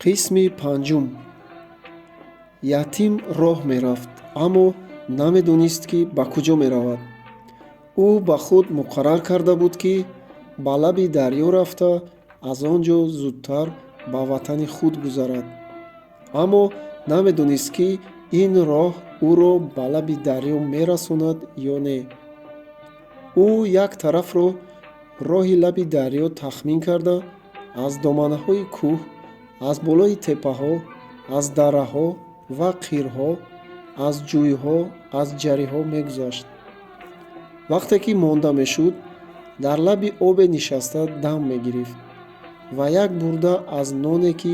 қисми панҷум. Ятим роҳ мерафт, аммо намедонист ки ба куҷо меравад. Ӯ ба худ муқаррар карда буд ки ба лаби дарё рафта, аз он ҷо зудтар ба ватани худ гузарад. Аммо намедонист ки ин роҳ ӯро ба лаби дарё мерасонад ё не. ӯ як тарафро роҳи лаби дарё тахмин карда, аз доманаҳои кӯҳ, аз болои теппаҳо, аз дарраҳо ва қирҳо, аз ҷӯйҳо, аз ҷариҳо мегузашт. вақте ки монда мешуд, дар лаби обе нишаста дам мегирифт ва як бурда аз ноне ки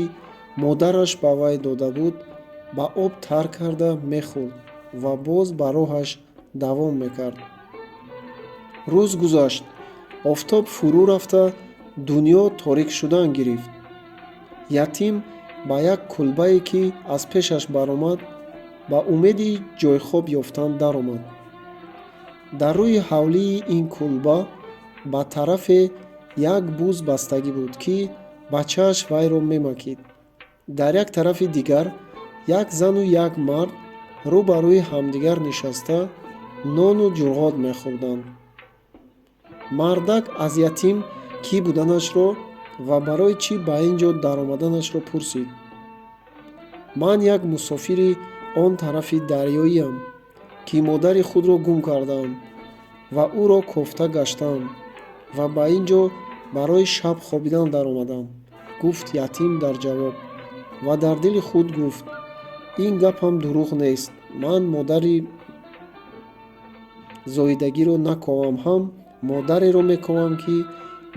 модараш ба вай дода буд, ба об тар карда мехӯрд ва боз ба роҳаш давом мекард. рӯз гузашт, офтоб фурӯ рафта, дунё торик шудан гирифт. Ятим ба як кулбае ки аз пешаш баромад, ба умеди ҷойхоб ёфтан даромад. дар рӯи ҳавлии ин кулба ба тарафе як буз бастагӣ буд, ки бачааш вайро мемакид. дар як тарафи дигар як зану як мард рӯ ба рӯи ҳамдигар нишаста, нону ҷурғод мехӯрданд. мардак аз ятим кӣ буданашро ва барои чӣ ба ин ҷо даромаданашро пурсид. ман як мусофири он тарафи дарёиам, ки модари худро гум кардаам ва ӯро кофта гаштаам ва ба ин ҷо барои шаб хобидан даромадам, гуфт ятим дар ҷавоб. ва дар дили худ гуфт: ин гапам дурӯғ нест. ман модари зоидагиро наковам, ҳам модареро мековам, ки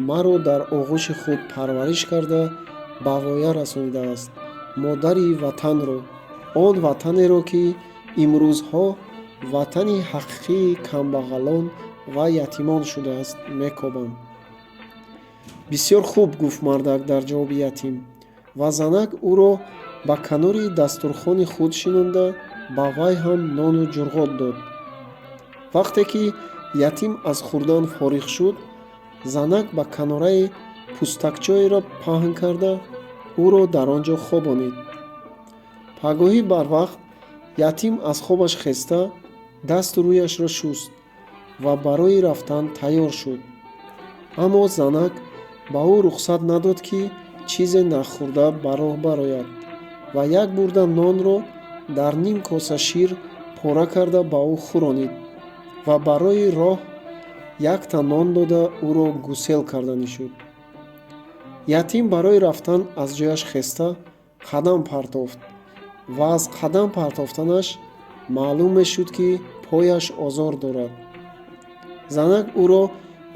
маро дар оғӯши худ парвариш карда ба воя расонидааст, модари ватанро, он ватанеро, ки имрӯзҳо ватани ҳақиқии камбағалон ва ятимон шудааст, мекобам. бисёр хуб, гуфт мардак дар ҷавоби ятим, ва занак ӯро ба канори дастурхони худ шинонда, ба вай ҳам нону ҷурғод дод. вақте ки ятим аз хӯрдан фориғ шуд, занак ба канорае пӯстакчоеро паҳн карда, ӯро дар он ҷо хобонид. пагоҳӣ барвақт ятим аз хобаш хеста, дасту рӯяшро шуст ва барои рафтан тайёр шуд. аммо занак ба ӯ рухсат надод, ки чизе нахӯрда ба роҳ барояд, ва як бурда нонро дар ним коса шир пора карда ба ӯ хӯронид ва барои роҳ якта нон дода ӯро гусел карданӣ шуд. ятим барои рафтан аз ҷояш хеста қадам партофт ва аз қадам партофтанаш маълум мешуд, ки пояш озор дорад. занак ӯро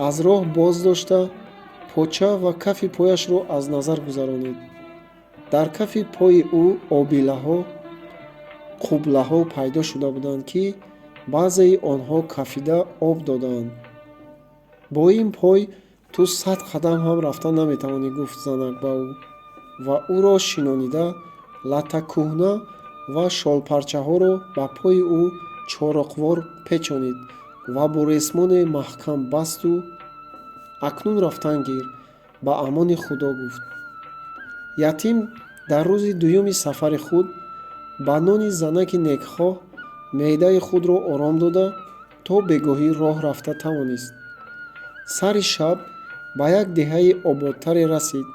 аз роҳ боз дошта, поча ва кафи пояшро аз назар гузаронид. дар кафи пои ӯ обилаҳо, қублаҳо пайдо шуда буданд, ки баъзеи онҳо кафида об додаанд. бо ин пой ту 100 қадам ҳам рафта наметавонӣ, гуфт занак ба ӯ, ва ӯро шинонида, латакӯҳна ва шолпарчаҳоро ба пои ӯ чорақвор печонид ва бо ресмоне маҳкам басту: акнун рафтан гир, ба амони худо, гуфт. ятим дар рӯзи дуюми сафари худ ба нони занаки некхоҳ меъдаи худро ором дода, то бегоҳӣ роҳ рафта тавонист. сари шаб ба як деҳаи ободтаре расид.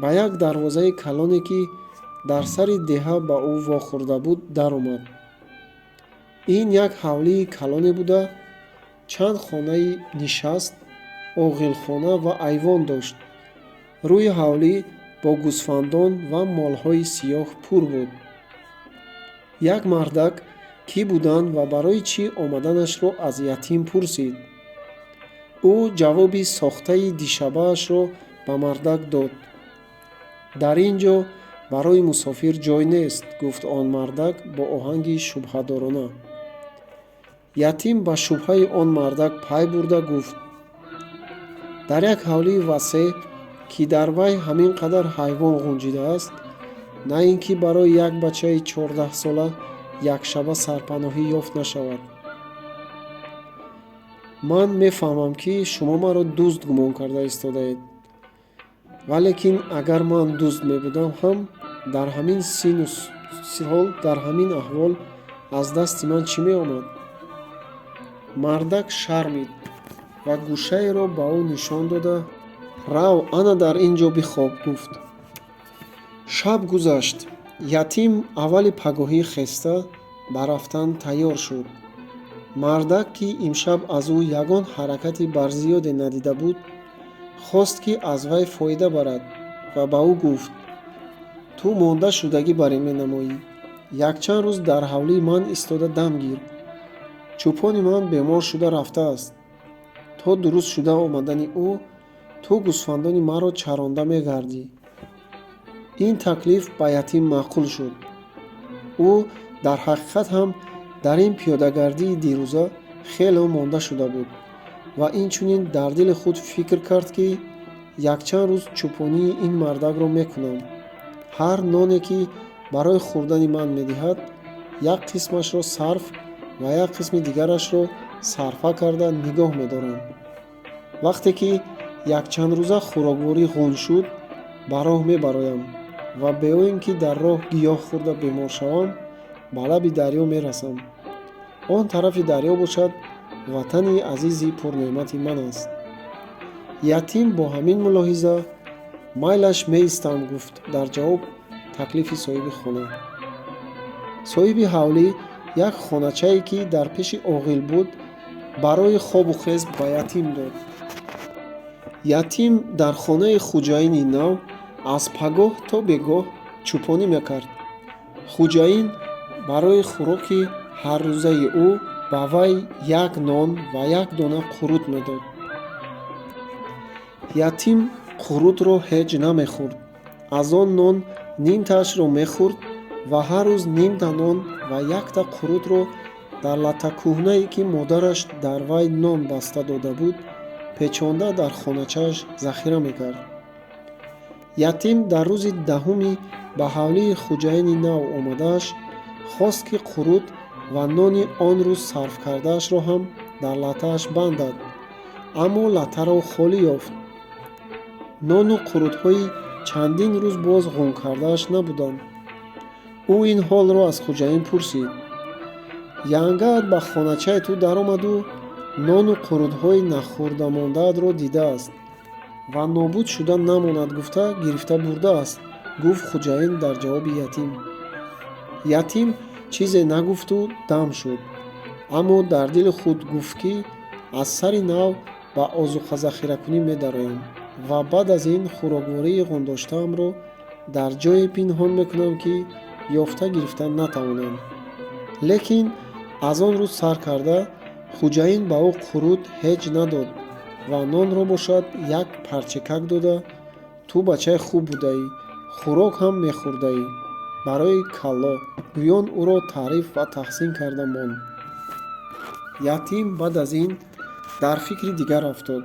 ба як дарвозаи калоне, ки дар сари деҳа ба ӯ вохӯрда буд, даромад. ин як ҳавлии калоне буда, чанд хонаи нишаст, оғилхона ва айвон дошт. рӯи ҳавлӣ бо гӯсфандон ва молҳои сиёҳ пур буд. як мардак кӣ буданд ва барои чӣ омаданашро аз ятим пурсид. ӯ ҷавоби сохтаи дишабаашро ба мардак дод. дар ин ҷо барои мусофир ҷой нест, гуфт он мардак бо оҳанги шубҳадорона. ятим ба шубҳаи он мардак пай бурда гуфт: дар як ҳавлии васеъ, ки дар вай ҳамин қадар ҳайвон ғунҷидааст, на ин ки барои як бачаи 14-сола якшаба сарпаноҳӣ ёфт нашавад. ман мефаҳмам, ки шумо маро дӯст гумон карда истодаед, валекин агар ман дӯст мебудам ҳам дар ҳамин сину сол дар ҳамин аҳвол аз дасти ман чӣ меомад? Мардак шармид ва гӯшаеро ба ӯ нишон дода, рав ана дар ин ҷо бихоб, гуфт. Шаб гузашт. Ятим аввали пагоҳӣ хеста ба рафтан тайёр шуд. Мардак, ки имшаб аз ӯ ягон ҳаракати барзиёде надида буд, хост, ки аз вай фоида барад ва ба ӯ гуфт: ту мондашудагӣ бар ин менамоӣ. Якчанд рӯз дар ҳавлии ман истода дам гир. Чӯпони ман бемор шуда рафтааст. То дуруст шуда омадани ӯ, ту гӯсфандони маро чаронда мегардӣ. Ин таклиф ба ятим маъқул шуд. ӯ дар ҳақиқат ҳам дар ин пиёдагардии дирӯза хело монда шуда буд ва инчунин дар дили худ фикр кард, ки якчанд рӯз чӯпонии ин мардакро мекунам. ҳар ноне, ки барои хӯрдани ман медиҳад, як қисмашро сарф ва як қисми дигарашро сарфа карда нигоҳ медорам. Вақте ки якчандрӯза хӯрокворӣ ғун шуд, ба роҳ мебароям ва бе ин ки дар роҳ гиёҳ хӯрда бемор шавам, ба лаби дарё мерасам. Он тарафи дарё бошад ватани азизи пурнеъмати ман аст. Ятим бо ҳамин мулоҳиза майлаш меистам, гуфт дар ҷавоб таклифи соҳиби хона. Соҳиби ҳавлӣ як хоначае, ки дар пеши оғил буд, барои хобу хезб ба ятим дод. Ятим дар хонаи хуҷаини нав аз пагоҳ то бегоҳ чӯпонӣ мекард. Хуҷаин барои хӯроки ҳаррӯзаи ӯ ба вай як нон ва як дона қурут медод. Ятим қурутро ҳеҷ намехӯрд. Аз он нон нимтаашро мехӯрд ва ҳар рӯз нимта нон ва якта қурутро дар латтакӯҳнае, ки модараш дар вай нон баста дода буд, печонда дар хоначааш захира мекард. Ятим дар рӯзи даҳуми ба ҳавлии хуҷаини нав омадааш хост, ки қурут ва нони он рӯз сарф кардаашро ҳам дар латтааш бандад, аммо латтаро холӣ ёфт. Нону қурутҳои чандин рӯз боз ғун кардааш набуданд. ӯ ин ҳолро аз хуҷаин пурсид. Янгаат ба хоначаи ту даромаду нону қурутҳои нахӯрдамондаатро дидааст ва нобуд шуда намонад гуфта гирифта бурдааст, гуфт хуҷаин дар ҷавоби ятим. Ятим чизе нагуфту дам шуд, аммо дар дили худ гуфт, ки аз сари нав ба озуқазахиракунӣ медароям ва баъд аз ин хӯроквории ғундоштаамро дар ҷое пинҳон мекунам, ки ёфта гирифта натавонанд. Лекин аз он рӯз сар карда хуҷаин ба ӯ қурут ҳеҷ надод ва нонро бошад як парчекак дода, ту бачаи хуб будаӣ, хӯрок ҳам мехӯрдаӣ. Барои калло гӯён ӯро таъриф ва таҳсин карда монд. Ятим баъд аз ин дар фикри дигар афтод.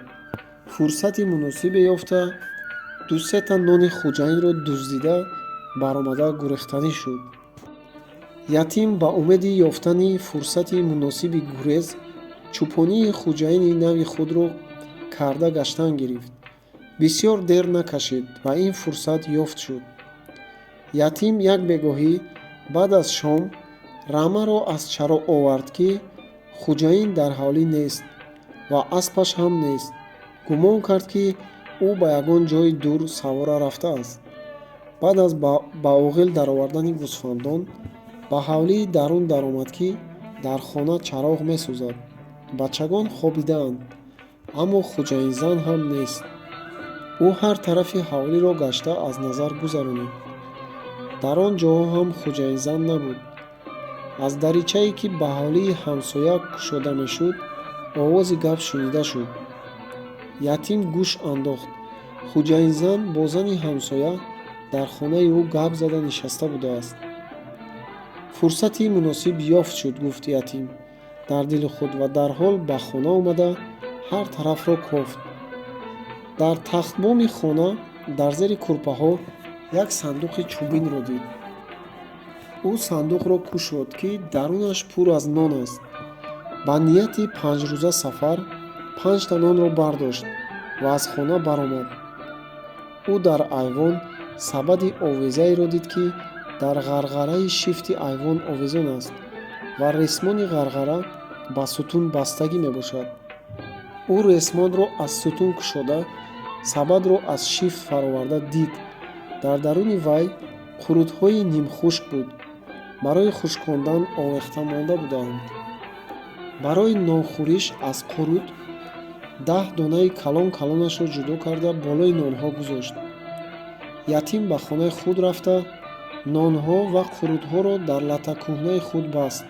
Фурсати муносибе ёфта, ду-се та нони хуҷаинро дуздида баромада гурехтанӣ шуд. Ятим ба умеди ёфтани фурсати муносиби гурез, чӯпонии хуҷаини нави худро карда гаштан гирифт. Бисёр дер накашид ва ин фурсат ёфт шуд. Ятим як бегоҳӣ баъд аз шом Рамаро аз чаро овард, ки хуҷаин дар ҳавлӣ нест ва аспаш ҳам нест. гумон кард, ки ӯ ба ягон ҷои дур савора рафтааст. баъд аз ба оғил даровардани гӯсфандон, ба ҳавлии дарун даромад, ки дар хона чароғ месӯзад. Бачагон хобидаанд, аммо хуҷаинзан ҳам нест. ӯ ҳар тарафи ҳавлиро гашта аз назар гузаронид. дар он ҷоҳо ҳам хуҷаинзан набуд. аз даричае, ки ба ҳавлии ҳамсоя кушода мешуд, овози гап шунида шуд. Ятим гӯш андохт. Хуҷаинзан бо зани ҳамсоя дар хонаи ӯ гап зада нишаста будааст. фурсати муносиб ёфт шуд, гуфт ятим дар дили худ ва дарҳол ба хона омада ҳар тарафро кофт. дар тахтбоми хона дар зери кӯрпаҳо як сандуқи чӯбинро дид. ӯ сандуқро кушод, ки дарунаш пур аз нон аст. ба нияти 5 рӯза сафар 5 та нонро бардошт ва аз хона баромад. ӯ дар айвон сабади овезаеро дид, ки дар ғарғараи шифти айвон овезон аст ва ресмони ғарғара ба сутун бастагӣ мебошад. ӯ ресмонро аз сутун кушода, сабадро аз шифт фароварда дид. дар даруни вай қурудҳои нимхушк буд. барои хушкондан овехта монда буданд. барои нонхӯриш аз қуруд 10 донаи калон калонашро ҷудо карда болои нонҳо гузошт. ятим ба хонаи худ рафта, нонҳо ва қурудҳоро дар латакӯҳнаи худ баст.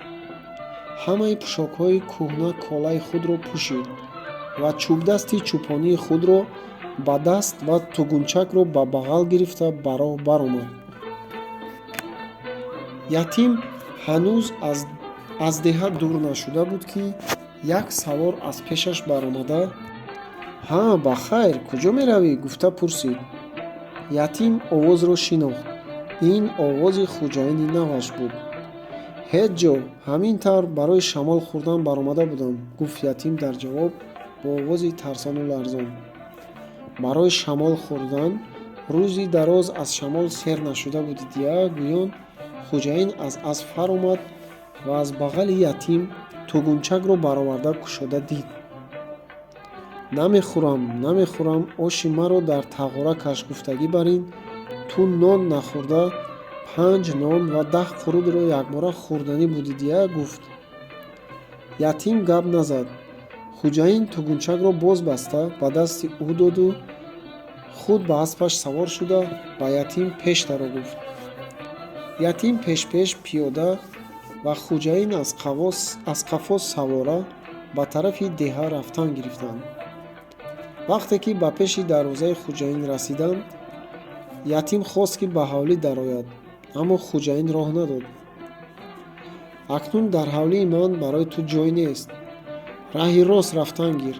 ҳамаи пӯшокҳои кӯҳна колаи худро пӯшид ва чӯбдасти чӯпонии худро ба даст ва тугунчакро ба бағал гирифта ба роҳ баромад. ятим ҳанӯз аз деҳа дур нашуда буд, ки як савор аз пешаш баромада, «Ҳа, бахайр, куҷо меравӣ?» гуфта пурсид. ятим овозро шинохт. ин овози хуҷаини наваш буд. «Ҳеҷ ҷо, ҳамин тавр барои шамол хӯрдан баромада будам», гуфт ятим дар ҷавоб бо овози тарсону ларзон. барои шамол хӯрдан? рӯзи дароз аз шамол сер нашуда будид я? гӯён хуҷаин аз асп фаромад ва аз бағали ятим тугунчакро бароварда кушода дид. намехӯрам, оши маро дар тағора каш, гуфтагӣ бар ин ту нон нахӯрда 5 нон ва 10 қурудро якбора хӯрданӣ будид я? гуфт. ятим гап назад. хуҷаин тугунчакро боз баста ба дасти ӯ доду худ ба аспаш савор шуда ба ятим пеш таро гуфт. ятим пеш пиёда ва хуҷаин аз қафос савора ба тарафи деҳа рафтан гирифтанд. вақте ки ба пеши дарвозаи хуҷаин расиданд, ятим хост ки ба ҳавлӣ дарояд, аммо хуҷаин роҳ надод. акнун дар ҳавлии ман барои ту ҷой нест. раҳи рост рафтан гир.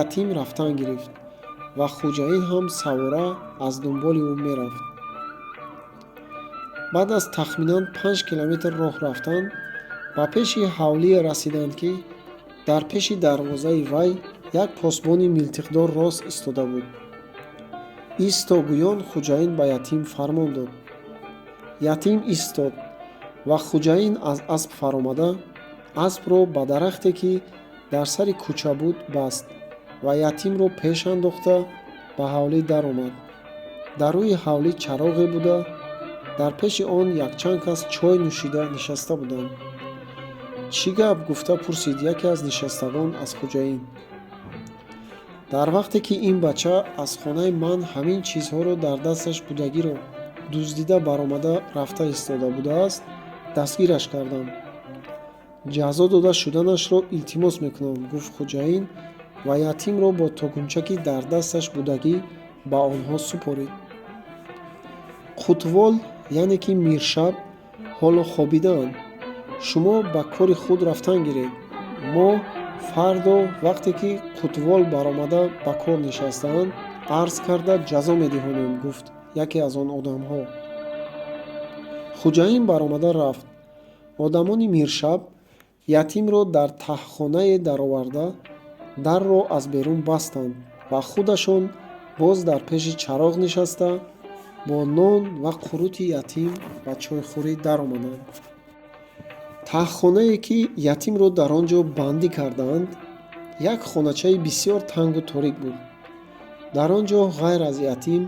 ятим рафтан гирифт ва хуҷаин ҳам савора аз дунболи ӯ мерафт. баъд аз тахминан 5 километр роҳ рафтан ба пеши ҳавлие расиданд, ки дар пеши дарвозаи вай як посбони милтиқдор рост истода буд. «Исто!» гӯён хуҷаин ба ятим фармон дод. ятим истод ва хуҷаин аз асп фаромада, аспро ба дарахте, ки дар сари кӯча буд, баст ва ятимро пеш андохта ба ҳавлӣ даромад. дар рӯи ҳавлӣ чароғе буда, дар пеши он якчанд кас чой нӯшида нишаста буданд. «Чӣ гап?» гуфта пурсид яке аз нишастагон аз хуҷаин. дар вақте ки ин бача аз хонаи ман ҳамин чизҳоро дар дасташ будагиро дуздида баромада рафта истода будааст, дастгираш кардам. ҷазо дода шуданашро илтимос мекунам», гуфт хуҷаин ва ятимро бо тугунчаки дар дасташ будагӣ ба онҳо супорид. қутвол яъне ки миршаб ҳоло хобидаанд. шумо ба кори худ рафтан гиред. мо фардо вақте ки қутвол баромада ба кор нишастаанд, арз карда ҷазо медиҳонем, гуфт яке аз он одамҳо. хуҷаин баромада рафт. одамони миршаб ятимро дар таҳхонае дароварда, дарро аз берун бастанд ва худашон боз дар пеши чароғ нишаста бо нон ва қурути ятим ба чойхӯрӣ даромаданд. таҳхонае ки ятимро дар он ҷо бандӣ кардаанд, як хоначаи бисёр тангу торик буд. дар он ҷо ғайр аз ятим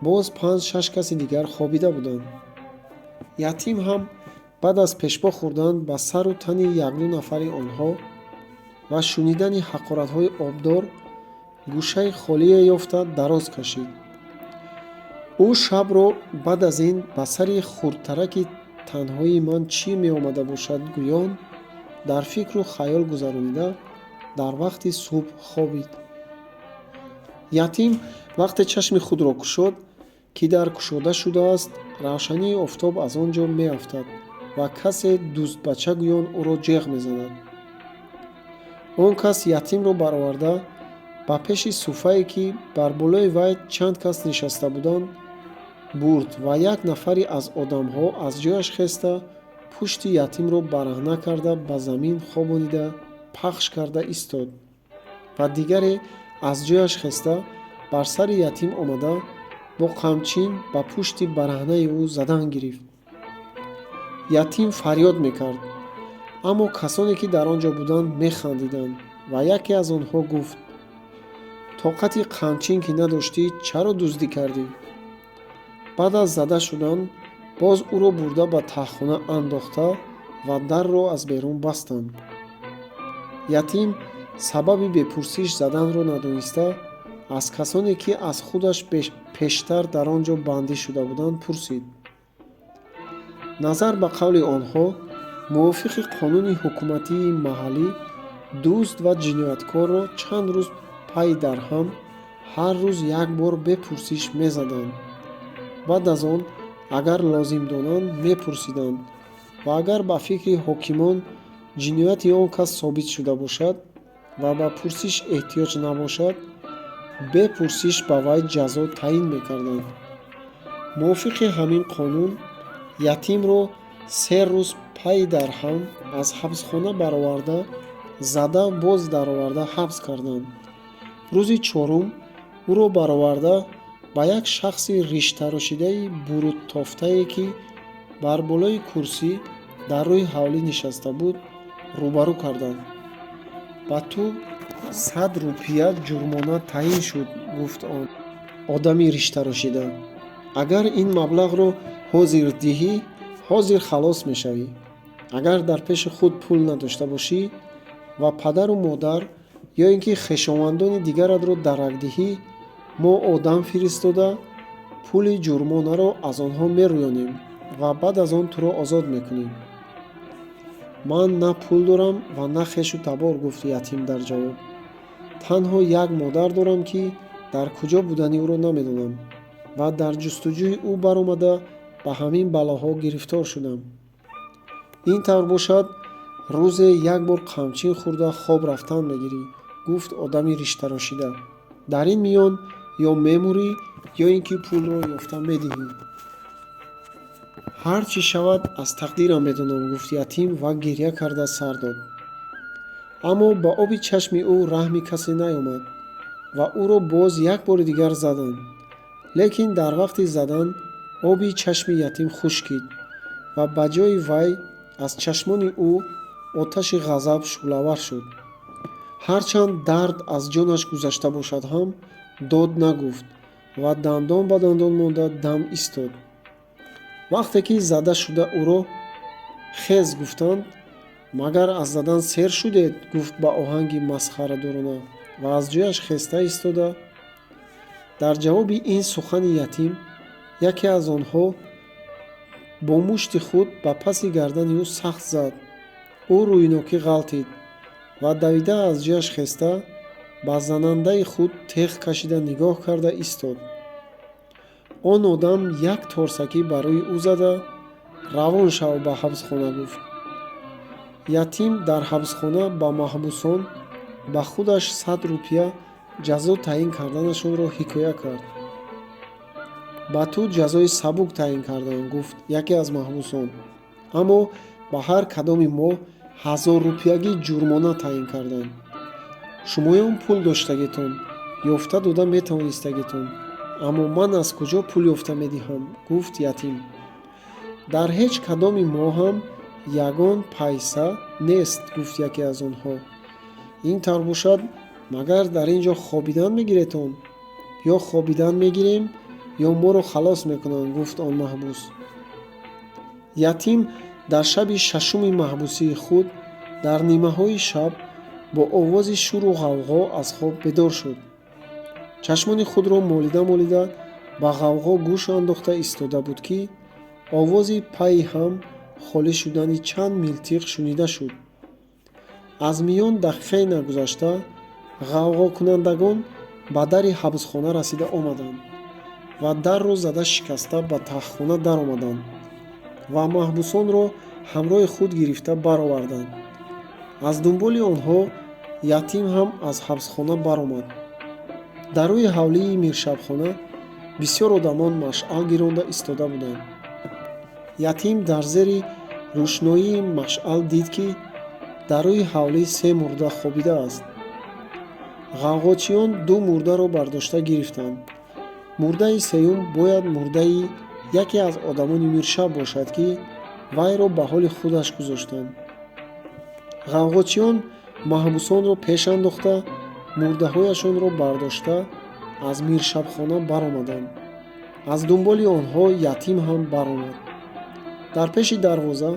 боз 5-6 каси дигар хобида буданд. ятим ҳам баъд аз пешбо хӯрдан ба сару тани 1-2 нафари онҳо ва шунидани ҳақоратҳои обдор гӯшаи холие ёфта дароз кашид. ӯ шабро баъд аз ин ба сари хурдтараки танҳои ман чӣ меомада бошад гӯён дар фикру хаёл гузаронида дар вақти субҳ хобид. ятим вақте чашми худро кушод, ки дар кушода шудааст, равшании офтоб аз он ҷо меафтад ва касе дуздбача гӯён ӯро ҷеғ мезанад. он кас ятимро бароварда ба пеши суфае, ки бар болои вай чанд кас нишаста буданд, бурд ва як нафаре аз одамҳо аз ҷояш хеста пушти ятимро бараҳна карда ба замин хобонида пахш карда истод ва дигаре аз ҷояш хеста бар сари ятим омада бо қамчин ба пушти бараҳнаи ӯ задан гирифт. Ятим фарёд мекард, аммо касоне ки дар он ҷо буданд механдиданд ва яке аз онҳо гуфт: тоқати қамчин ки надоштӣ, чаро дуздӣ кардӣ? баъд аз зада шудан боз ӯро бурда ба таххона андохта ва дарро аз берун бастанд. Ятим сабаби бепурсиш заданро надониста аз касоне ки аз худаш пештар дар он ҷо бандӣ шуда буданд пурсид. назар ба қавли онҳо, мувофиқи қонуни ҳукуматии маҳаллӣ, дузд ва ҷинояткорро чанд рӯз пай дар ҳам ҳар рӯз як бор бепурсиш мезаданд. баъд аз он агар лозим донанд мепурсиданд ва агар ба фикри ҳокимон ҷинояти он кас собит шуда бошад ва ба пурсиш эҳтиёҷ набошад, бепурсиш ба вай ҷазо таъин мекарданд. мувофиқи ҳамин қонун, ятимро 3 рӯз пай дар ҳам аз ҳабсхона бароварда, зада боз дароварда ҳабс карданд. рӯзи 4 ӯро бароварда ба як шахси риштарошидаи бурудтофтае ки бар болои курсӣ дар рӯи ҳавлӣ нишаста буд, рӯбарӯ карданд. ба ту 100 рупия ҷурмона таъин шуд, гуфт он одами риштарошида. агар ин маблағро ҳозир диҳӣ, ҳозир халос мешавӣ. агар дар пеши худ пул надошта бошӣ ва падару модар ё ин ки хешовандони дигаратро дарак диҳӣ, мо одам фиристода пули ҷурмонаро аз онҳо мерӯёнем ва баъд аз он туро озод мекунем. ман на пул дорам ва на хешу табор, гуфт ятим дар ҷавоб. танҳо як модар дорам ки дар куҷо будани ӯро намедонам ва дар ҷустуҷӯи ӯ баромада ба ҳамин балоҳо гирифтор шудам. ин тавр бошад, рӯзе як бор қамчин хӯрда хоб рафтан мегирӣ, гуфт одами риштарошида. дар ин миён ё мемурӣ ё ин ки пулро ёфта медиҳӣ. ҳар чӣ шавад, аз тақдирам медонам, гуфт ятим ва гирья карда сар дод. аммо ба оби чашми ӯ раҳми касе наёмад ва ӯро боз як бори дигар заданд. лекин дар вақти задан оби чашми ятим хушкид ва ба ҷои вай аз чашмони ӯ оташи ғазаб шӯълавар шуд. ҳарчанд дард аз ҷонаш гузашта бошад ҳам, дод нагуфт ва дандон ба дандон монда дам истод. вақте ки зада шуда ӯро хез гуфтанд: магар аз задан сер шудед? гуфт ба оҳанги масхарадорона ва аз ҷояш хеста истода. дар ҷавоби ин сухани ятим, яке аз онҳо бо мушти худ ба паси гардани ӯ сахт зад. ӯ рӯйнокӣ ғалтид ва давида аз ҷояш хеста ба занандаи худ теғ кашида нигоҳ карда истод. он одам як торсакӣ ба рӯи ӯ зада: равон шав ба ҳабсхона, гуфт. ятим дар ҳабсхона ба маҳбусон ба худаш 100 рупия ҷазо таъин карданашонро ҳикоя кард. ба ту ҷазои сабук таъин карданд, гуфт яке аз маҳбусон, аммо ба ҳар кадоми мо 1000 рупиягӣ ҷурмона таъин карданд. шумоён пул доштагитон, ёфта дода метавонистагитон, аммо ман аз куҷо пул ёфта медиҳам, гуфт ятим. дар ҳеҷ кадоми мо ҳам ягон пайса нест, гуфт яке аз онҳо. ин тавр бошад, магар дар ин ҷо хобидан мегиретон? ё хобидан мегирем, ё моро халос мекунанд, гуфт он маҳбус. ятим дар шаби 6-уми маҳбусии худ дар нимаҳои шаб бо овози шуру ғавғо аз хоб бедор шуд. чашмони худро молида ба ғавғо гӯш андохта истода буд ки овози пайи ҳам холӣ шудани чанд милтиқ шунида шуд. аз миён дақиқае нагузашта ғавғокунандагон ба дари ҳабсхона расида омаданд ва дарро зада шикаста ба таххона даромаданд ва маҳбусонро ҳамроҳи худ гирифта бароварданд. аз дунболи онҳо ятим ҳам аз ҳабсхона баромад. дар рӯи ҳавлии миршабхона бисёр одамон машъал гиронда истода буданд. ятим дар зери рӯшноии машъал дид ки дар рӯи ҳавлӣ 3 мурда хобидааст. ғавғочиён 2 мурдаро бардошта гирифтанд мурдаи сеюм бояд мурдаи яке аз одамони миршаб бошад, ки вайро ба ҳоли худаш гузоштанд. ғавғочиён маҳбусонро пеш андохта, мурдаҳояшонро бардошта аз миршабхона баромаданд. аз дунболи онҳо ятим ҳам баромад. дар пеши дарвоза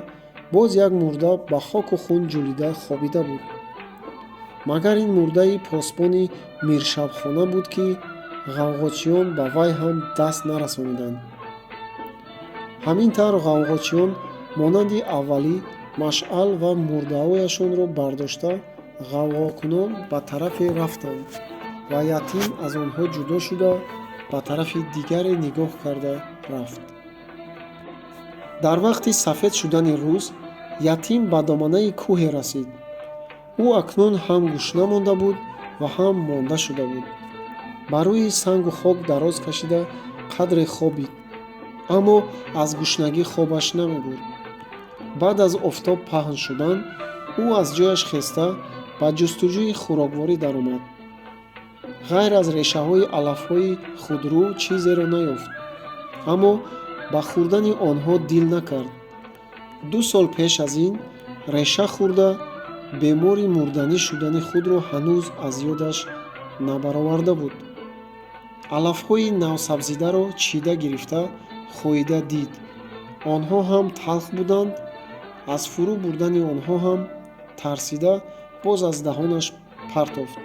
боз як мурда ба хоку хун ҷулида хобида буд. магар ин мурдаи посбони миршабхона буд, ки ғавғочиён ба вай ҳам даст нарасониданд. ҳамин тавр ғавғочиён монанди аввалӣ машъал ва мурдаҳояшонро бардошта ғавғокунон ба тарафе рафтанд ва ятим аз онҳо ҷудо шуда ба тарафи дигаре нигоҳ карда рафт. дар вақти сафед шудани рӯз ятим ба доманаи кӯҳе расид. ӯ акнун ҳам гушна монда буд ва ҳам монда шуда буд. ба рӯи сангу хок дароз кашида қадре хобид, аммо аз гушнагӣ хобаш намебурд. баъд аз офтоб паҳн шудан ӯ аз ҷояш хеста ба ҷустуҷӯи хӯрокворӣ даромад. ғайр аз решаҳои алафҳои худрӯ чизеро наёфт, аммо ба хӯрдани онҳо дил накард. 2 сол пеш аз ин реша хӯрда бемори мурданӣ шудани худро ҳанӯз аз ёдаш набароварда буд. алафҳои навсабзидаро чида гирифта хоида дид. онҳо ҳам талх буданд. аз фурӯ бурдани онҳо ҳам тарсида боз аз даҳонаш партофт.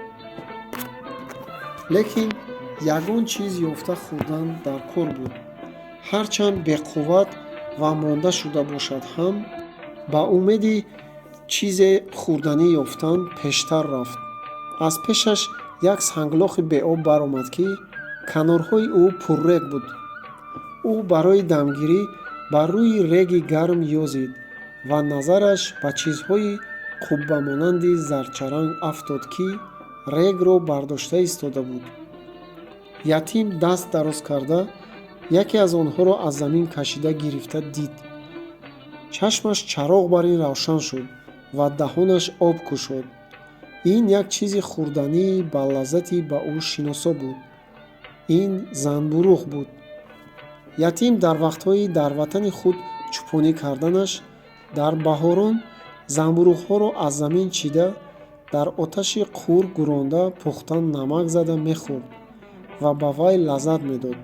лекин ягон чиз ёфта хӯрдан дар кор буд. ҳарчанд беқувват ва монда шуда бошад ҳам ба умеди чизе хӯрданӣ ёфтан пештар рафт. аз пешаш як санглохи беоб баромад, ки канорҳои ӯ пуррег буд. ӯ барои дамгирӣ ба рӯи реги гарм ёзид ва назараш ба чизҳои қуббамонанди зарчаранг афтод, ки регро бардошта истода буд. ятим даст дароз карда яке аз онҳоро аз замин кашида гирифта дид. чашмаш чароғ бар ин равшан шуд ва даҳонаш об кушод. ин як чизи хӯрдании балаззати ба ӯ шиносо буд. ин занбурӯғ буд. ятим дар вақтҳои дар ватани худ чӯпонӣ карданаш дар баҳорон занбурӯғҳоро аз замин чида дар оташи қур гуронда пухта намак зада мехӯрд ва ба вай лаззат медод.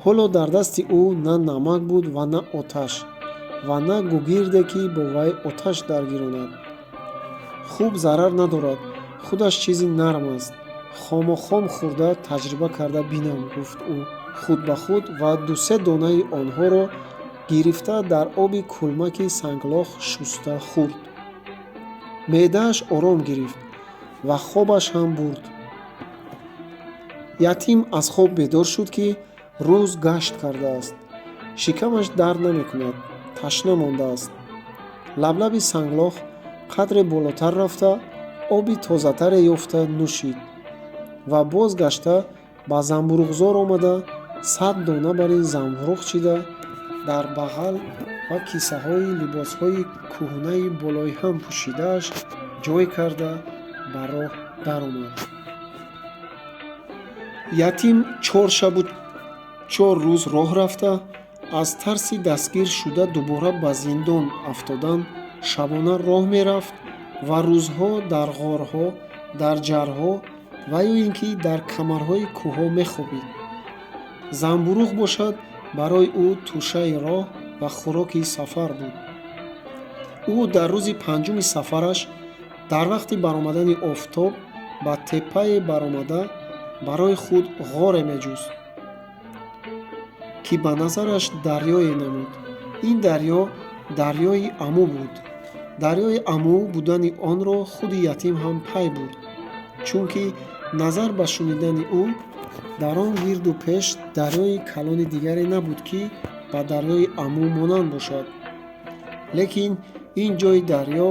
ҳоло дар дасти ӯ на намак буд ва на оташ ва на гугирде, ки бо вай оташ даргиронад. хуб зарар надорад, худаш чизи нарм аст. хомохом хӯрда таҷриба карда бинам, гуфт ӯ худ ба худ ва 2-3 донаи онҳоро гирифта дар оби кӯлмаки санглох шуста хӯрд. меъдааш ором гирифт ва хобаш ҳам бурд. ятим аз хоб бедор шуд, ки рӯз гашт кардааст. шикамаш дард намекунад, ташна мондааст. лаблаби санглох қадре болотар рафта оби тозатаре ёфта нӯшид ва бозгашта ба занбурӯғзор омада 100 дона бар ин занбурӯғ чида дар бағал ва кисаҳои либосҳои кӯҳнаи болои ҳам пӯшидааш ҷой карда ба роҳ даромад. ятим 4 шабу 4 рӯз роҳ рафта, аз тарси дастгир шуда дубора ба зиндон афтодан шабона роҳ мерафт ва рӯзҳо дар ғорҳо, дар ҷарҳо ва ё ин ки дар камарҳои кӯҳҳо мехобид. занбурӯғ бошад барои ӯ тӯшаи роҳ ва хӯроки сафар буд. ӯ дар рӯзи 5-уми сафараш дар вақти баромадани офтоб ба теппае баромада барои худ ғоре меҷуст, ки ба назараш дарёе намуд. ин дарё дарёи Аму буд. дарёи Аму будани онро худи ятим ҳам пай бурд, чунки назар ба шунидани ӯ дар он гирду пеш дарёи калони дигаре набуд, ки ба дарёи Аму монанд бошад. лекин ин ҷои дарё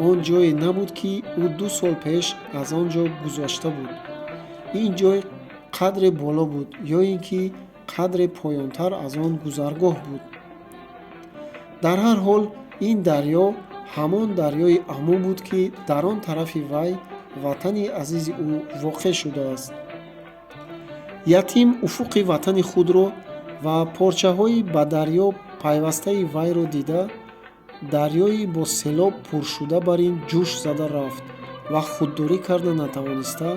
он ҷое набуд, ки ӯ 2 сол пеш аз он ҷо гузашта буд. ин ҷой қадре боло буд ё ин ки қадре поёнтар аз он гузаргоҳ буд. дар ҳар ҳол ин дарё ҳамон дарёи Аму буд, ки дар он тарафи вай ватани азизи ӯ воқеъ шудааст. ятим уфуқи ватани худро ва порчаҳои ба дарьё пайвастаи вайро дида, дарьёи бо селоб пуршуда бар ин ҷӯш зада рафт ва худдорӣ карда натавониста,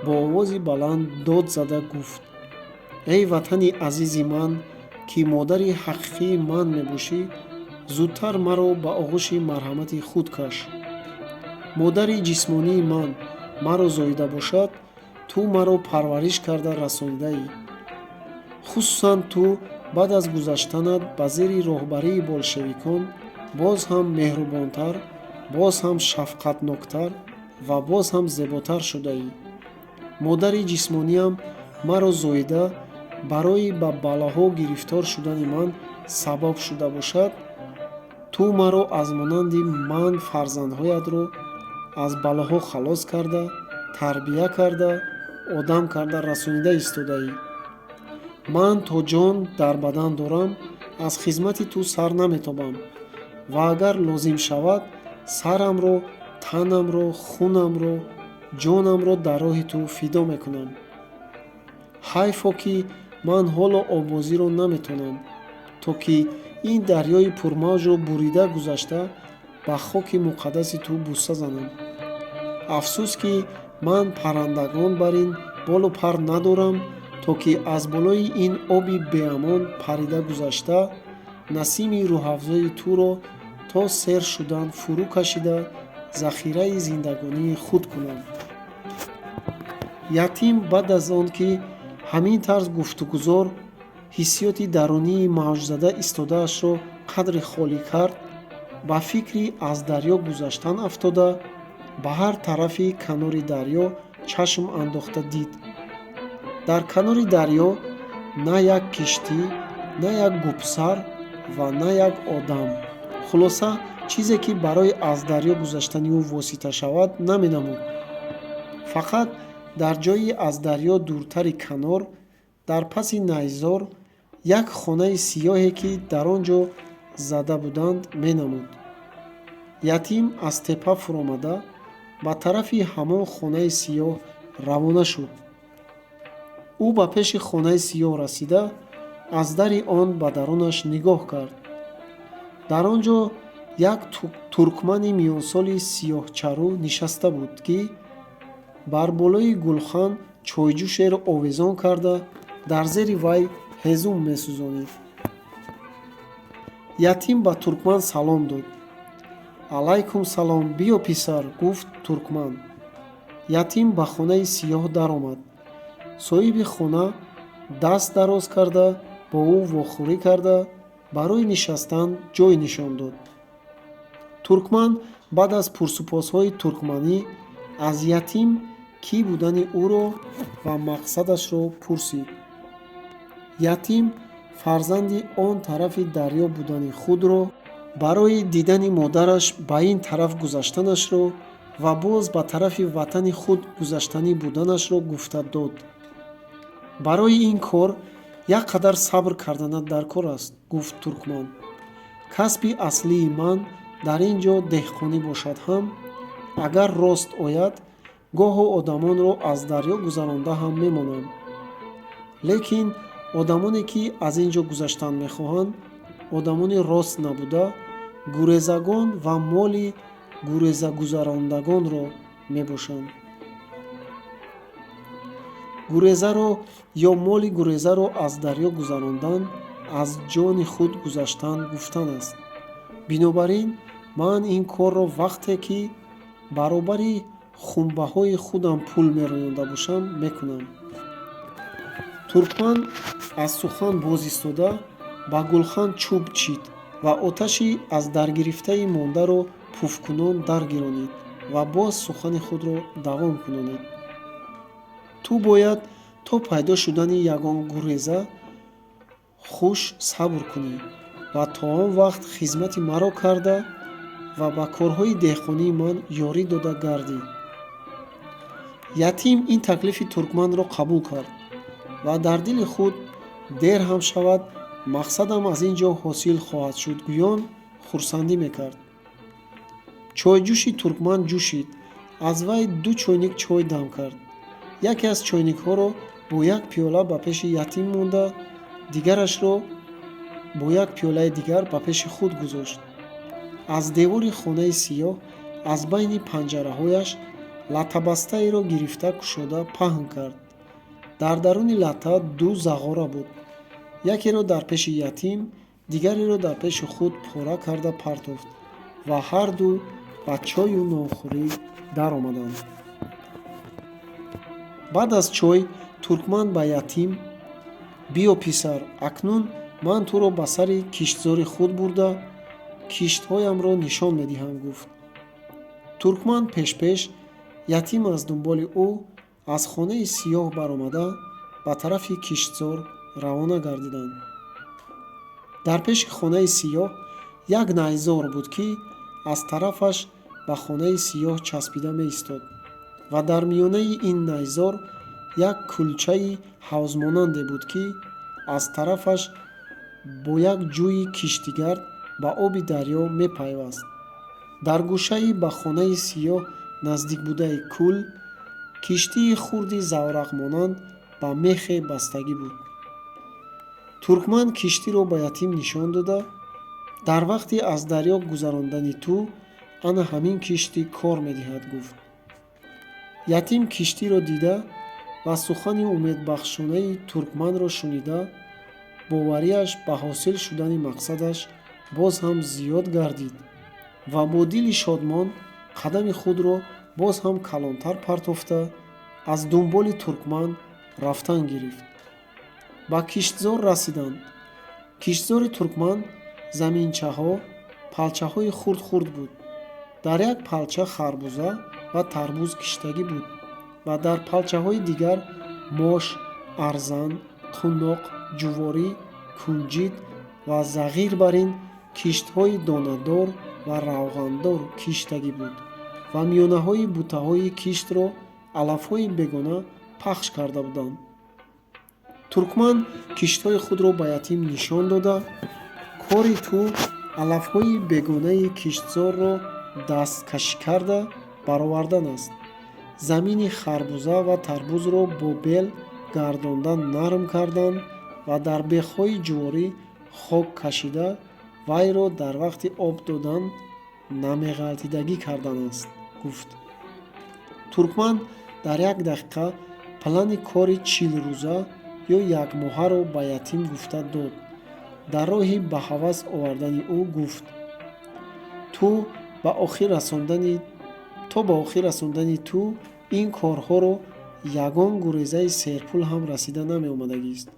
бо овози баланд дод зада гуфт: эй ватани азизи ман, ки модари ҳақиқии ман мебошӣ, зудтар маро ба оғӯши марҳамати худ каш. Модари ҷисмонии ман маро зоида бошад, ту маро парвариш карда расонидаӣ. хусусан ту баъд аз гузаштанат ба зери роҳбарии болшевикон боз ҳам меҳрубонтар, боз ҳам шафқатноктар ва боз ҳам зеботар шудаӣ. модари ҷисмониам маро зоида барои ба балоҳо гирифтор шудани ман сабаб шуда бошад, ту маро аз монанди ман фарзандҳоятро аз балоҳо халос карда, тарбия карда, одам карда расонида истодаӣ. ман то ҷон дар бадан дорам, аз хизмати ту сар наметобам ва агар лозим шавад, сарамро, танамро, хунамро, ҷонамро дар роҳи ту фидо мекунам. ҳайфо, ки ман ҳоло обозиро наметонам, то ки ин дарьёи пурмавҷро бурида гузашта, ба хоки муқаддаси ту буса занам. афсӯс, ки ман паррандагон бар ин болу пар надорам, то ки аз болои ин оби беамон парида гузашта, насими рӯҳафзои туро то сер шудан фурӯ кашида, захираи зиндагонии худ кунам. ятим баъд аз он ки ҳамин тарз гуфтугузор ҳиссиёти дарунии мавҷзада истодаашро қадри холӣ кард, ба фикри аз дарьё гузаштан афтода, ба ҳар тарафи канори дарьё чашм андохта дид. дар канори дарьё на як киштӣ, на як гупсар ва на як одам, хулоса чизе, ки барои аз дарьё гузаштани ӯ восита шавад, наменамуд. фақат дар ҷои аз дарьё дуртари канор, дар паси найзор, як хонаи сиёҳе, ки дар он ҷо зада буданд, менамуд. ятим аз теппа фуромада, ба тарафи ҳамон хонаи сиёҳ равона шуд. ӯ ба пеши хонаи сиёҳ расида, аз дари он ба дарунаш нигоҳ кард. дар он ҷо як туркмани миёнсоли сиёҳчарӯ нишаста буд, ки бар болои гулхан чойҷӯшеро овезон карда, дар зери вай ҳезум месӯзонид. ятим ба туркман салом дод. алайкум салом, биё писар, гуфт туркман. ятим ба хонаи сиёҳ даромад. соҳиби хона даст дароз карда, бо ӯ вохӯрӣ карда, барои нишастан ҷой нишон дод. туркман баъд аз пурсупосҳои туркманӣ аз ятим кӣ будани ӯро ва мақсадашро пурсид. ятим фарзанди он тарафи дарьё будани худро, барои дидани модараш ба ин тараф гузаштанашро ва боз ба тарафи ватани худ гузаштанӣ буданашро гуфта дод. барои ин кор як қадар сабр карданат дар кор аст, гуфт туркман. касби аслии ман дар ин ҷо деҳқонӣ бошад ҳам, агар рост ояд, гоҳо одамонро аз дарьё гузаронда ҳам мемонам. лекин одамоне, ки аз ин ҷо гузаштан мехоҳанд, одамони рост набуда, гурезагон ва моли гурезагузарондагонро мебошанд. гурезаро ё моли гурезаро аз дарьё гузарондан, аз ҷони худ гузаштан гуфтан аст. бинобар ин ман ин корро вақте ки баробари хунбаҳои худам пул меронанда бошам, мекунам. туркман аз сухан боз истода, ба гулхан чӯб чид ва оташи аз даргирифтаи мондаро пуфкунон даргиронид ва боз сухани худро давом кунонид. ту бояд то пайдо шудани ягон гуреза хуш сабр кунӣ ва то он вақт хизмати маро карда ва ба корҳои деҳқонии ман ёрӣ дода гардӣ. ятим ин таклифи туркманро қабул кард ва дар дили худ дер ҳам шавад, мақсадам аз ин ҷо ҳосил хоҳад шуд гӯён хурсандӣ мекард. чойҷӯши туркман ҷӯшид. аз вай 2 чойник чой дам кард. яке аз чойникҳоро бо як пиёла ба пеши ятим монда, дигарашро бо як пиёлаи дигар ба пеши худ гузошт. аз девори хонаи сиёҳ аз байни панҷараҳояш латтабастаеро гирифта кушода паҳн кард. дар даруни латта ду зағора буд. якеро дар пеши ятим, дигареро дар пеши худ пора карда партофт ва ҳарду ба чою нонхӯрӣ даромаданд. баъд аз чой туркман ба ятим: биё писар, акнун ман туро ба сари киштзори худ бурда киштҳоямро нишон медиҳам, гуфт. туркман пеш ятим аз дунболи ӯ аз хонаи сиёҳ баромада ба тарафи киштзор равона гардиданд. дар пеши хонаи сиёҳ як найзор буд, ки аз тарафаш ба хонаи сиёҳ часпида меистод ва дар миёнаи ин найзор як кулчаи ҳавзмонанде буд, ки аз тарафаш бо як ҷӯи киштигард ба оби дарё мепайваст. дар гӯшаи ба хонаи сиёҳ наздик будаи кӯл киштии хурди заврақмонанд ба мехе бастагӣ буд. туркман киштиро ба ятим нишон дода: дар вақти аз дарё гузарондани ту ана ҳамин киштӣ кор медиҳад, гуфт. ятим киштиро дида ва сухани умедбахшонаи туркманро шунида, боварияш ба ҳосил шудани мақсадаш боз ҳам зиёд гардид ва бо дили шодмон қадами худро боз ҳам калонтар партофта аз дунболи туркман рафтан гирифт. ба киштзор расиданд. киштзори туркман заминчаҳо, палчаҳои хурд буд. дар як палча харбуза ва тарбуз киштагӣ буд ва дар палчаҳои дигар мош, арзан, қунноқ, ҷуворӣ, кунҷид ва зағир бар ин киштҳои донадор ва равғандор киштагӣ буд ва миёнаҳои бутаҳои киштро алафҳои бегона пахш карда буданд. туркман киштҳои худро ба ятим нишон дода: кори ту алафҳои бегонаи киштзорро дасткашӣ карда баровардан аст. замини харбуза ва тарбузро бо бел гардондан нарм кардан ва дар бехҳои ҷуворӣ хок кашида вайро дар вақти об додан намеғалтидагӣ кардан аст, гуфт. туркман дар як дақиқа плани кори 40 рӯза ё якмоҳаро ба ятим гуфта дод. дар роҳи ба ҳавас овардани ӯ гуфт: то ба охир расондани ту ин корҳоро ягон гурезаи серпул ҳам расида намеомадагист.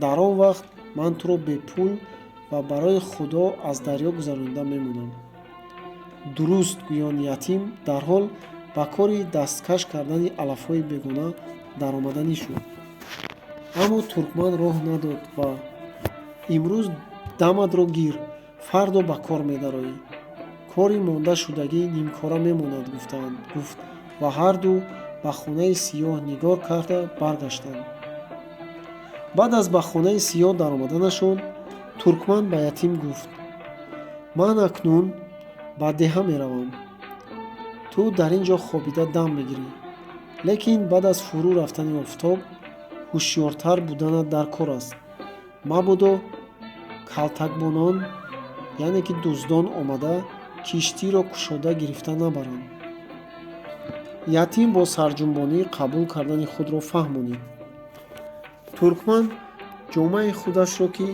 дар он вақт ман туро бепул ва барои худо аз дарё гузаронида мемонам. дуруст, гӯён ятим дарҳол ба кори дасткаш кардани алафҳои бегона даромаданӣ шуд. аммо туркман роҳ надод ва имрӯз дамадро гир, фардо ба кор медароӣ. кори мондашудагӣ нимкора мемонад, гуфт ва ҳарду ба хонаи сиёҳ нигоҳ карда баргаштанд. баъд аз ба хонаи сиёҳ даромаданашон, туркман ба ятим гуфт: ман акнун ба деҳа меравам. ту дар ин ҷо хобида дам мегирӣ. лекин баъд аз фурӯ рафтани офтоб ҳушёртар буданат дар кор аст. мабодо калтакбонон яъне ки дуздон омада киштиро кушода гирифта набаранд. ятим бо сарҷунбонӣ қабул кардани худро фаҳмонид. туркман ҷомаи худашро, ки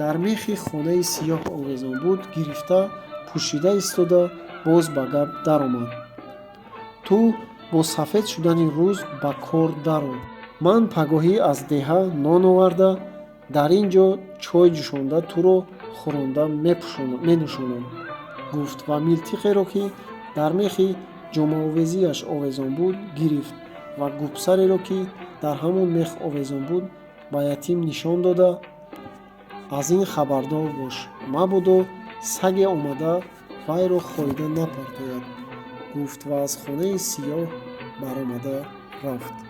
дар мехи хонаи сиёҳ овезон буд, гирифта пӯшида истода боз ба гап даромад: ту бо сафед шудани рӯз ба кор даро. ман пагоҳӣ аз деҳа нон оварда дар ин ҷо чой ҷӯшонда туро хӯронда менӯшонам, гуфт ва милтиқеро, ки дар мехи ҷомаовезиаш овезон буд, гирифт ва гупсареро, ки дар ҳамон мех овезон буд, ба ятим нишон дода: аз ин хабардор бош, мабодо саге омада вайро хоида напартояд, гуфт ва аз хонаи сиёҳ баромада рафт.